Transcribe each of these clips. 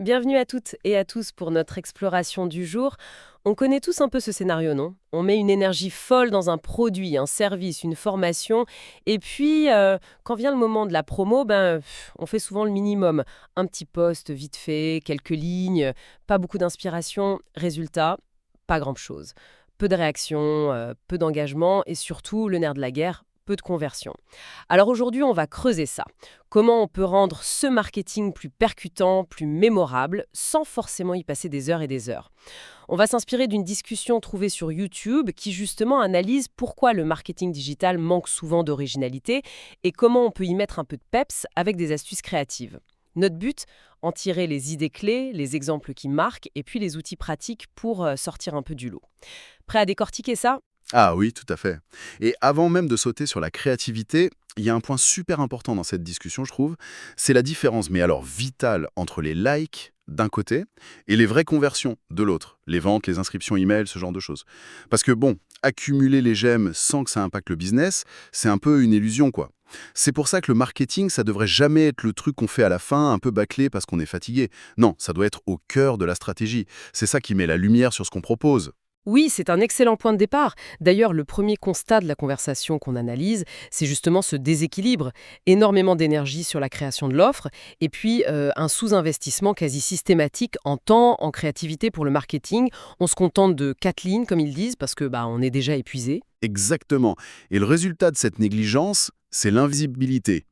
Bienvenue à toutes et à tous pour notre exploration du jour. On connaît tous un peu ce scénario, non? On met une énergie folle dans un produit, un service, une formation, et puis quand vient le moment de la promo, on fait souvent le minimum. Un petit post vite fait, quelques lignes, pas beaucoup d'inspiration. Résultat, pas grand-chose. Peu de réactions, peu d'engagement et surtout, le nerf de la guerre, peu de conversion. Alors aujourd'hui, on va creuser ça. Comment on peut rendre ce marketing plus percutant, plus mémorable, sans forcément y passer des heures et des heures. On va s'inspirer d'une discussion trouvée sur YouTube qui justement analyse pourquoi le marketing digital manque souvent d'originalité et comment on peut y mettre un peu de peps avec des astuces créatives. Notre but, en tirer les idées clés, les exemples qui marquent et puis les outils pratiques pour sortir un peu du lot. Prêt à décortiquer ça? Ah oui, tout à fait. Et avant même de sauter sur la créativité, il y a un point super important dans cette discussion, je trouve, c'est la différence, mais alors vitale, entre les likes d'un côté et les vraies conversions de l'autre, les ventes, les inscriptions email, ce genre de choses. Parce que bon, accumuler les j'aime sans que ça impacte le business, c'est un peu une illusion, quoi. C'est pour ça que le marketing, ça devrait jamais être le truc qu'on fait à la fin, un peu bâclé parce qu'on est fatigué. Non, ça doit être au cœur de la stratégie. C'est ça qui met la lumière sur ce qu'on propose. Oui, c'est un excellent point de départ. D'ailleurs, le premier constat de la conversation qu'on analyse, c'est justement ce déséquilibre. Énormément d'énergie sur la création de l'offre, et puis un sous-investissement quasi systématique en temps, en créativité pour le marketing. On se contente de 4 lignes, comme ils disent, parce que on est déjà épuisé. Exactement. Et le résultat de cette négligence, c'est l'invisibilité.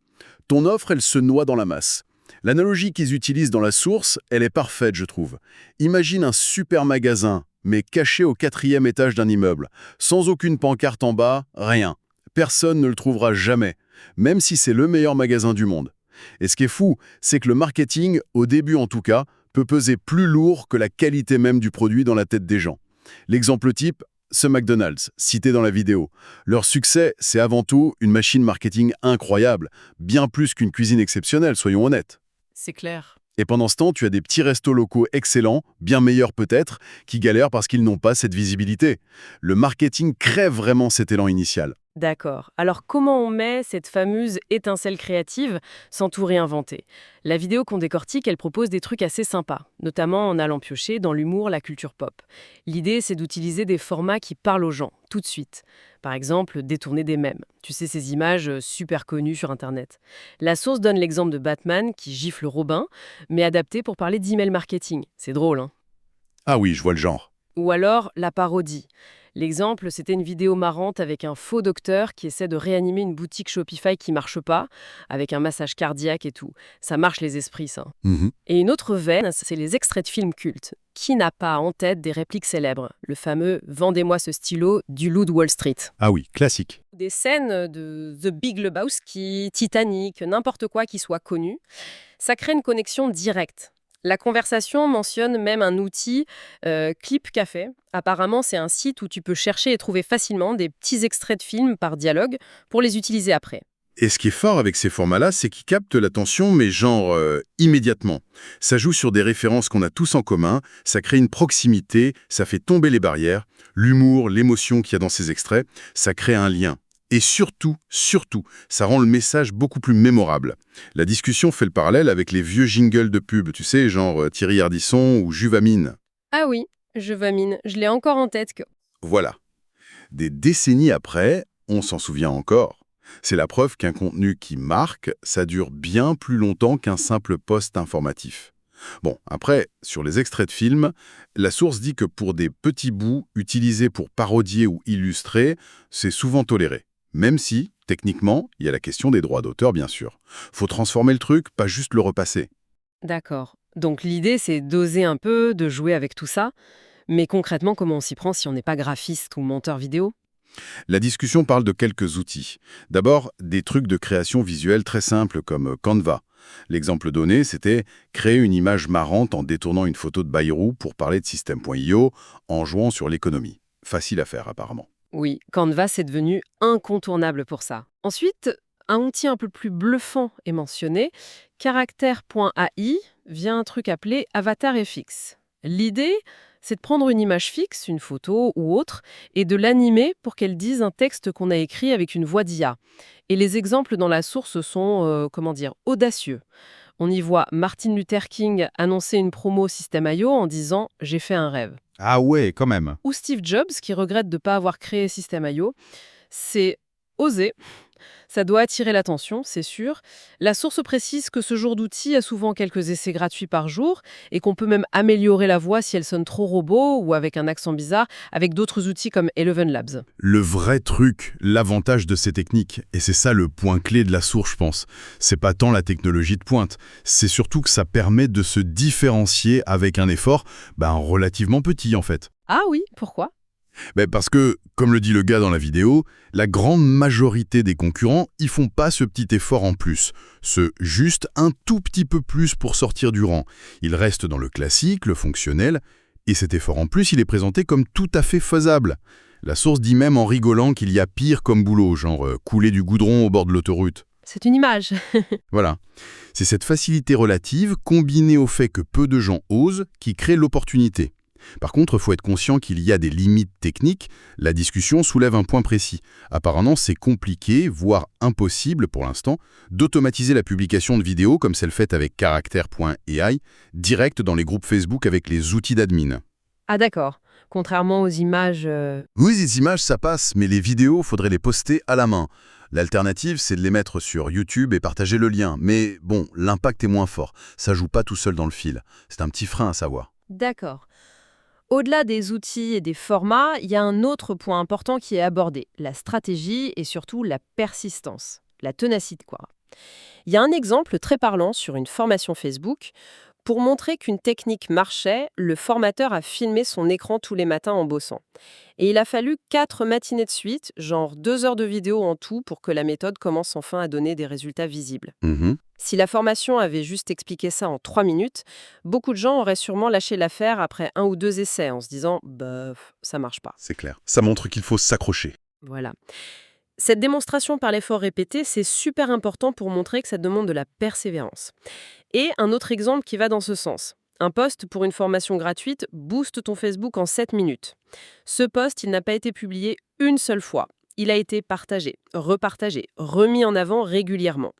Ton offre, elle se noie dans la masse. L'analogie qu'ils utilisent dans la source, elle est parfaite, je trouve. Imagine un super magasin, mais caché au 4e étage d'un immeuble, sans aucune pancarte en bas, rien. Personne ne le trouvera jamais, même si c'est le meilleur magasin du monde. Et ce qui est fou, c'est que le marketing, au début en tout cas, peut peser plus lourd que la qualité même du produit dans la tête des gens. L'exemple type, ce McDonald's, cité dans la vidéo. Leur succès, c'est avant tout une machine marketing incroyable, bien plus qu'une cuisine exceptionnelle, soyons honnêtes. C'est clair. Et pendant ce temps, tu as des petits restos locaux excellents, bien meilleurs peut-être, qui galèrent parce qu'ils n'ont pas cette visibilité. Le marketing crève vraiment cet élan initial. D'accord. Alors comment on met cette fameuse étincelle créative sans tout réinventer? La vidéo qu'on décortique, elle propose des trucs assez sympas, notamment en allant piocher dans l'humour, la culture pop. L'idée, c'est d'utiliser des formats qui parlent aux gens, tout de suite. Par exemple, détourner des mèmes. Tu sais, ces images super connues sur Internet. La source donne l'exemple de Batman qui gifle Robin, mais adapté pour parler d'email marketing. C'est drôle, hein? Ah oui, je vois le genre. Ou alors la parodie. L'exemple, c'était une vidéo marrante avec un faux docteur qui essaie de réanimer une boutique Shopify qui marche pas, avec un massage cardiaque et tout. Ça marche les esprits, ça. Mhm. Et une autre veine, c'est les extraits de films cultes. Qui n'a pas en tête des répliques célèbres? Le fameux «Vendez-moi ce stylo» du loup de Wall Street. Ah oui, classique. Des scènes de The Big Lebowski, Titanic, n'importe quoi qui soit connu. Ça crée une connexion directe. La conversation mentionne même un outil, Clip Café. Apparemment, c'est un site où tu peux chercher et trouver facilement des petits extraits de films par dialogue pour les utiliser après. Et ce qui est fort avec ces formats-là, c'est qu'ils captent l'attention, mais genre immédiatement. Ça joue sur des références qu'on a tous en commun, ça crée une proximité, ça fait tomber les barrières, l'humour, l'émotion qu'il y a dans ces extraits, ça crée un lien. Et surtout, ça rend le message beaucoup plus mémorable. La discussion fait le parallèle avec les vieux jingles de pub, tu sais, genre Thierry Ardisson ou Juvamine. Ah oui, je vamine, je l'ai encore en tête que... Voilà. Des décennies après, on s'en souvient encore. C'est la preuve qu'un contenu qui marque, ça dure bien plus longtemps qu'un simple post informatif. Bon, après, sur les extraits de films, la source dit que pour des petits bouts utilisés pour parodier ou illustrer, c'est souvent toléré. Même si, techniquement, il y a la question des droits d'auteur, bien sûr. Faut transformer le truc, pas juste le repasser. D'accord. Donc l'idée, c'est d'oser un peu, de jouer avec tout ça. Mais concrètement, comment on s'y prend si on n'est pas graphiste ou monteur vidéo? La discussion parle de quelques outils. D'abord, des trucs de création visuelle très simples comme Canva. L'exemple donné, c'était créer une image marrante en détournant une photo de Bayrou pour parler de System.io en jouant sur l'économie. Facile à faire apparemment. Oui, Canva, c'est devenu incontournable pour ça. Ensuite, un outil un peu plus bluffant est mentionné. Caractère.ai via un truc appelé Avatar FX. L'idée, c'est de prendre une image fixe, une photo ou autre, et de l'animer pour qu'elle dise un texte qu'on a écrit avec une voix d'IA. Et les exemples dans la source sont, audacieux. On y voit Martin Luther King annoncer une promo System.io en disant « J'ai fait un rêve ». Ah ouais, quand même. Ou Steve Jobs qui regrette de ne pas avoir créé System.io. C'est osé. Ça doit attirer l'attention, c'est sûr. La source précise que ce genre d'outil a souvent quelques essais gratuits par jour et qu'on peut même améliorer la voix si elle sonne trop robot ou avec un accent bizarre avec d'autres outils comme Eleven Labs. Le vrai truc, l'avantage de ces techniques, et c'est ça le point clé de la source, je pense, c'est pas tant la technologie de pointe, c'est surtout que ça permet de se différencier avec un effort relativement petit en fait. Ah oui, pourquoi ? Parce que, comme le dit le gars dans la vidéo, la grande majorité des concurrents, ils font pas ce petit effort en plus. Juste un tout petit peu plus pour sortir du rang. Ils restent dans le classique, le fonctionnel, et cet effort en plus, il est présenté comme tout à fait faisable. La source dit même en rigolant qu'il y a pire comme boulot, genre couler du goudron au bord de l'autoroute. C'est une image. Voilà. C'est cette facilité relative, combinée au fait que peu de gens osent, qui crée l'opportunité. Par contre, il faut être conscient qu'il y a des limites techniques. La discussion soulève un point précis. Apparemment, c'est compliqué, voire impossible pour l'instant, d'automatiser la publication de vidéos comme celle faite avec Character.ai, direct dans les groupes Facebook avec les outils d'admin. Ah d'accord. Contrairement aux images... Oui, les images, ça passe, mais les vidéos, faudrait les poster à la main. L'alternative, c'est de les mettre sur YouTube et partager le lien. Mais bon, l'impact est moins fort. Ça joue pas tout seul dans le fil. C'est un petit frein à savoir. D'accord. Au-delà des outils et des formats, il y a un autre point important qui est abordé, la stratégie et surtout la persistance, la ténacité quoi. Il y a un exemple très parlant sur une formation Facebook. Pour montrer qu'une technique marchait, le formateur a filmé son écran tous les matins en bossant. Et il a fallu 4 matinées de suite, genre 2 heures de vidéo en tout, pour que la méthode commence enfin à donner des résultats visibles. Si la formation avait juste expliqué ça en 3 minutes, beaucoup de gens auraient sûrement lâché l'affaire après 1 ou 2 essais en se disant « bof, ça marche pas ». C'est clair. Ça montre qu'il faut s'accrocher. Voilà. Cette démonstration par l'effort répété, c'est super important pour montrer que ça demande de la persévérance. Et un autre exemple qui va dans ce sens. Un post pour une formation gratuite booste ton Facebook en 7 minutes. Ce post, il n'a pas été publié une seule fois. Il a été partagé, repartagé, remis en avant régulièrement.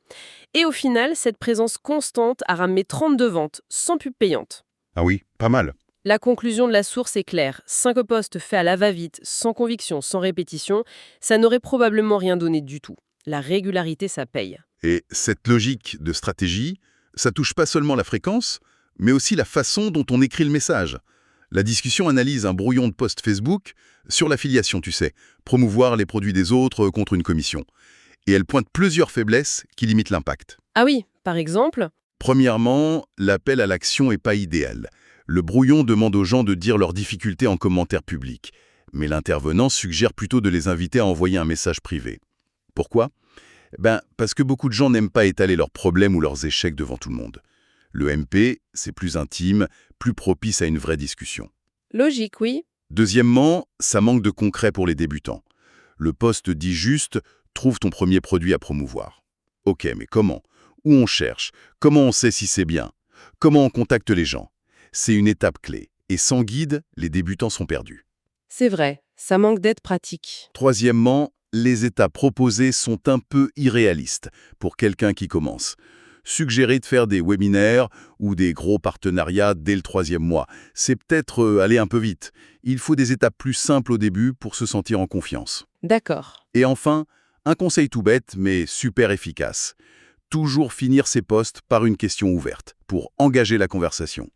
Et au final, cette présence constante a ramené 32 ventes, sans pub payante. Ah oui, pas mal. La conclusion de la source est claire. 5 posts faits à la va-vite, sans conviction, sans répétition, ça n'aurait probablement rien donné du tout. La régularité, ça paye. Et cette logique de stratégie, ça touche pas seulement la fréquence, mais aussi la façon dont on écrit le message. La discussion analyse un brouillon de post Facebook sur l'affiliation, tu sais, promouvoir les produits des autres contre une commission. Et elle pointe plusieurs faiblesses qui limitent l'impact. Ah oui, par exemple... Premièrement, l'appel à l'action n'est pas idéal. Le brouillon demande aux gens de dire leurs difficultés en commentaire public. Mais l'intervenant suggère plutôt de les inviter à envoyer un message privé. Pourquoi ? Parce que beaucoup de gens n'aiment pas étaler leurs problèmes ou leurs échecs devant tout le monde. Le MP, c'est plus intime, plus propice à une vraie discussion. Logique, oui. Deuxièmement, ça manque de concret pour les débutants. Le poste dit juste « trouve ton premier produit à promouvoir ». Ok, mais comment ? Où on cherche ? Comment on sait si c'est bien ? Comment on contacte les gens ? C'est une étape clé. Et sans guide, les débutants sont perdus. C'est vrai, ça manque d'aide pratique. Troisièmement, les étapes proposées sont un peu irréalistes pour quelqu'un qui commence. Suggérer de faire des webinaires ou des gros partenariats dès le 3e mois, c'est peut-être aller un peu vite. Il faut des étapes plus simples au début pour se sentir en confiance. D'accord. Et enfin, un conseil tout bête, mais super efficace. Toujours finir ses posts par une question ouverte, pour engager la conversation.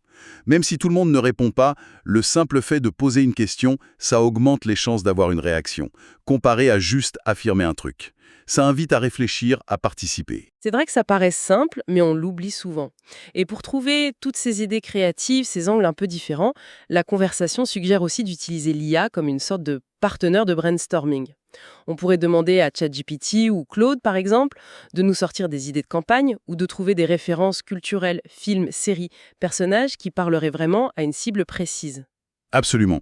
Même si tout le monde ne répond pas, le simple fait de poser une question, ça augmente les chances d'avoir une réaction, comparé à juste affirmer un truc. Ça invite à réfléchir, à participer. C'est vrai que ça paraît simple, mais on l'oublie souvent. Et pour trouver toutes ces idées créatives, ces angles un peu différents, la conversation suggère aussi d'utiliser l'IA comme une sorte de partenaire de brainstorming. On pourrait demander à ChatGPT ou Claude, par exemple, de nous sortir des idées de campagne ou de trouver des références culturelles, films, séries, personnages qui parleraient vraiment à une cible précise. Absolument.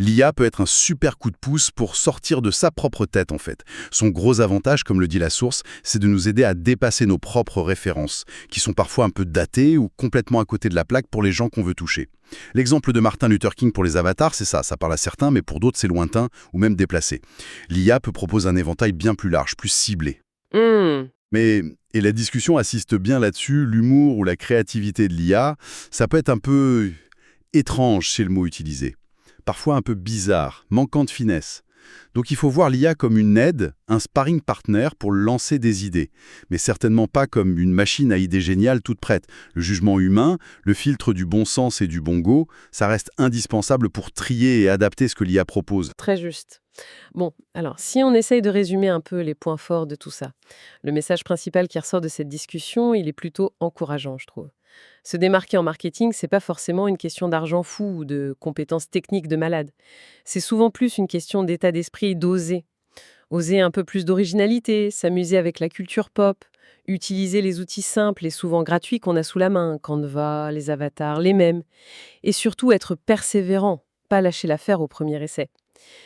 L'IA peut être un super coup de pouce pour sortir de sa propre tête, en fait. Son gros avantage, comme le dit la source, c'est de nous aider à dépasser nos propres références, qui sont parfois un peu datées ou complètement à côté de la plaque pour les gens qu'on veut toucher. L'exemple de Martin Luther King pour les avatars, c'est ça parle à certains, mais pour d'autres, c'est lointain ou même déplacé. L'IA peut proposer un éventail bien plus large, plus ciblé. Mais Et la discussion assiste bien là-dessus, l'humour ou la créativité de l'IA, ça peut être un peu étrange, c'est le mot utilisé. Parfois un peu bizarre, manquant de finesse. Donc il faut voir l'IA comme une aide, un sparring partner pour lancer des idées, mais certainement pas comme une machine à idées géniales toute prête. Le jugement humain, le filtre du bon sens et du bon goût, ça reste indispensable pour trier et adapter ce que l'IA propose. Très juste. Bon, alors si on essaye de résumer un peu les points forts de tout ça, le message principal qui ressort de cette discussion, il est plutôt encourageant, je trouve. Se démarquer en marketing, c'est pas forcément une question d'argent fou ou de compétences techniques de malade. C'est souvent plus une question d'état d'esprit, d'oser. Oser un peu plus d'originalité, s'amuser avec la culture pop, utiliser les outils simples et souvent gratuits qu'on a sous la main, Canva, les avatars, les mêmes. Et surtout être persévérant, pas lâcher l'affaire au premier essai.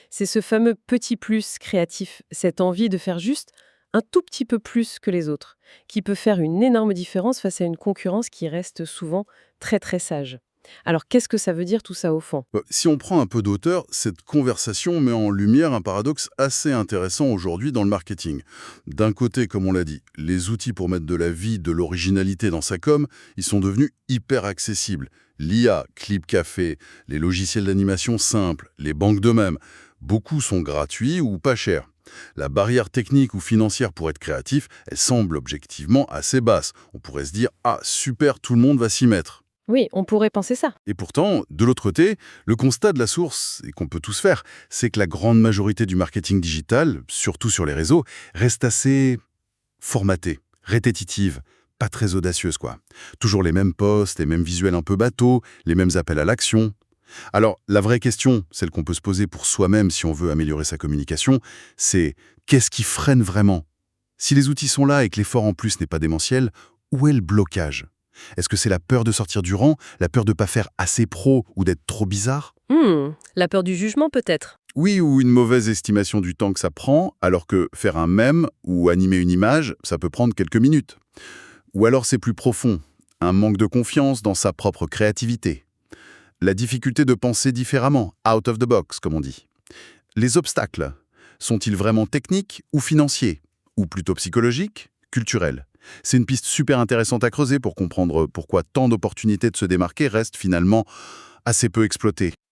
C'est ce fameux petit plus créatif, cette envie de faire juste un tout petit peu plus que les autres, qui peut faire une énorme différence face à une concurrence qui reste souvent très très sage. Alors qu'est-ce que ça veut dire tout ça au fond? Si on prend un peu d'auteur, cette conversation met en lumière un paradoxe assez intéressant aujourd'hui dans le marketing. D'un côté, comme on l'a dit, les outils pour mettre de la vie, de l'originalité dans sa com, ils sont devenus hyper accessibles. L'IA, Clip Café, les logiciels d'animation simples, les banques de même, beaucoup sont gratuits ou pas chers. La barrière technique ou financière pour être créatif, elle semble objectivement assez basse. On pourrait se dire « Ah, super, tout le monde va s'y mettre ». Oui, on pourrait penser ça. Et pourtant, de l'autre côté, le constat de la source, et qu'on peut tous faire, c'est que la grande majorité du marketing digital, surtout sur les réseaux, reste assez formatée, répétitive, pas très audacieuse, quoi. Toujours les mêmes posts, les mêmes visuels un peu bateaux, les mêmes appels à l'action. Alors, la vraie question, celle qu'on peut se poser pour soi-même si on veut améliorer sa communication, c'est qu'est-ce qui freine vraiment? Si les outils sont là et que l'effort en plus n'est pas démentiel, où est le blocage? Est-ce que c'est la peur de sortir du rang, la peur de ne pas faire assez pro ou d'être trop bizarre? La peur du jugement peut-être. Oui, ou une mauvaise estimation du temps que ça prend, alors que faire un mème ou animer une image, ça peut prendre quelques minutes. Ou alors c'est plus profond, un manque de confiance dans sa propre créativité. La difficulté de penser différemment, out of the box, comme on dit. Les obstacles, sont-ils vraiment techniques ou financiers? Ou plutôt psychologiques, culturels? C'est une piste super intéressante à creuser pour comprendre pourquoi tant d'opportunités de se démarquer restent finalement assez peu exploitées.